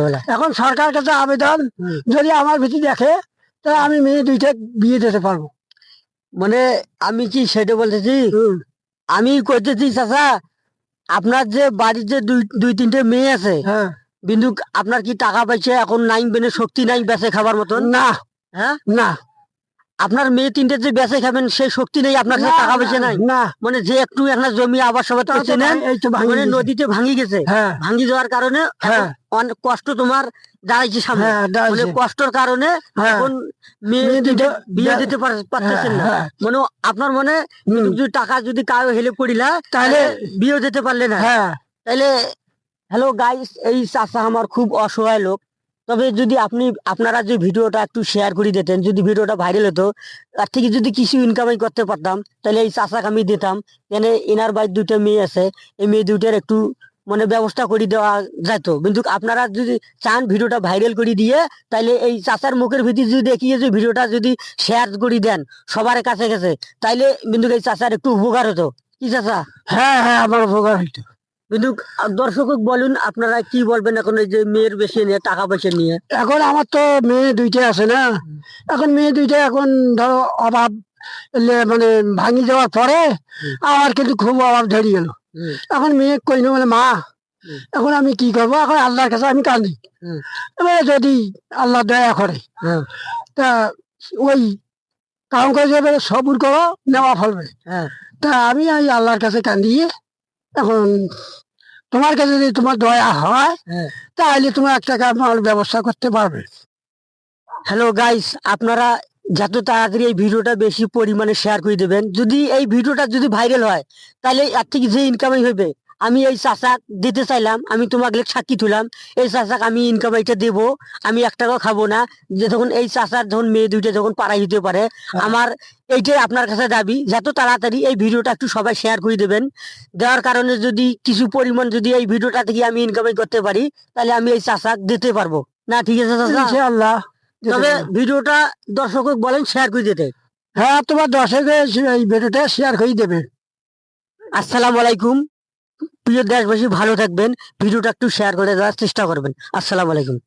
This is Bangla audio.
বলে? এখন সরকার কাছে আবেদন, যদি আমার ভিতরে দেখে তাহলে আমি মেয়ে দুইটা বিয়ে দিতে পারবো। মানে আমি কি সেটা বলতেছি, আমি কইতেছি চাচা, আপনার যে বাড়ির যে দুই দুই তিনটে মেয়ে আছে, হ্যাঁ, কিন্তু আপনার কি টাকা পয়সা এখন নাই, মানে শক্তি নাই বেঁচে খাবার মতন? না হ্যাঁ, না আপনার মেয়ে তিনটে যে বেঁচে খাবেন সেই শক্তি নেই, আপনার কাছে না, টাকা পয়সা নাই? না, মানে যে একটু একটা জমি আবাদ সবাদ তা তো করছিলেন, এই তো ভাঙি মানে গেছে। নদীতে ভাঙি গেছে, হ্যাঁ, ভাঙি যাওয়ার কারণে এখন হ্যাঁ, অনেক কষ্ট তোমার দাঁড়াইছে সামনে। হ্যাঁ, মানে দাঁড়াইছে। কষ্টের কারণে হ্যাঁ, এখন মেয়ে মেয়ে তিনটে দুটো বিয়ে হ্যাঁ, দিতে পারতেছেন না। হ্যাঁ, মানে আপনার মনে হুম, যদি টাকা যদি কারো হেলে পড়িলা তাহলে তাহলে বিয়ে দিতে পারলে না। হ্যাঁ, তাইলে হ্যালো গাইস, এই চাচা আমার খুব অসহায় লোক। তবে যদি আপনারা যে ভিডিওটা একটু শেয়ার করে দিতেন, যদি ভিডিওটা ভাইরাল হতো, তার থেকে যদি কিছু ইনকামাই করতে পারতাম, তাহলে এই চাচাকে আমি দিতাম। কেন, এনার বাড়ির দুইটা মেয়ে আছে, এই মেয়ে দুইটার একটু মানে ব্যবস্থা করে দেওয়া যেত। কিন্তু আপনারা যদি চান ভিডিওটা ভাইরাল করে দিয়ে, তাইলে এই চাচার মুখের ভিতরে যদি দেখিয়ে যে ভিডিওটা যদি শেয়ার করে দেন সবার কাছে কাছে, তাইলে কিন্তু এই চাচার একটু উপকার হতো। কি চাচা? হ্যাঁ, হ্যাঁ, আমার উপকার হইতো। কিন্তু দর্শক বলুন, আপনারা কি বলবেন এখন এই যে মেয়ের বেশি নিয়ে টাকা পয়সা নিয়ে? এখন আমার তো মেয়ে দুইটা আছে না, এখন মেয়ে দুইটা এখন ধরো অভাব মানে ভাঙি যাওয়ার পরে আমার কিন্তু খুব অভাব ধরে গেল। এখন মেয়ে কইল বলে মা, এখন আমি কি করবো, এখন আল্লাহর কাছে আমি কাঁদি। এবারে যদি আল্লাহ দয়া করে তা ওই কাম কাজ এবারে সবুর করো, নেওয়া ফলবে। তা আমি এই আল্লাহর কাছে কান্দিয়ে এখন তোমার কাছে যদি তোমার দয়া হয় তাহলে তুমি একটা আমার ব্যবস্থা করতে পারবে। হ্যালো গাইস, আপনারা যত তাড়াতাড়ি এই ভিডিওটা বেশি পরিমাণে শেয়ার করে দেবেন। যদি এই ভিডিওটা যদি ভাইরাল হয়, তাহলে এর থেকে যে ইনকামাই হবে, আমি এই চাচা দিতে চাইলাম, আমি তোমাকে সাক্ষী তুলাম, এই চাচাকে আমি ইনকামাইটা দেবো, আমি এক টাকাও খাবো না। যে তখন এই চাচার যখন মেয়ে দুইটা যখন পাড়াই হতে পারে, আমার এইটাই আপনার কাছে দাবি, যত তাড়াতাড়ি এই ভিডিওটা একটু সবাই শেয়ার করে দেবেন। দেওয়ার কারণে যদি কিছু পরিমাণ যদি এই ভিডিওটা থেকে আমি ইনকামাই করতে পারি, তাহলে আমি এই চাচা দিতে পারবো না। ঠিক আছে চাচা? ইনশাআল্লাহ। তবে ভিডিওটা দর্শক বলেন শেয়ার করে দিতে। হ্যাঁ, তোমার দর্শকে এই ভিডিওটা শেয়ার করে দেবে। আসসালামু আলাইকুম। প্রিয় দেশবাসী, ভালো থাকবেন, ভিডিওটা একটু শেয়ার করে দেওয়ার চেষ্টা করবেন। আসসালামু আলাইকুম।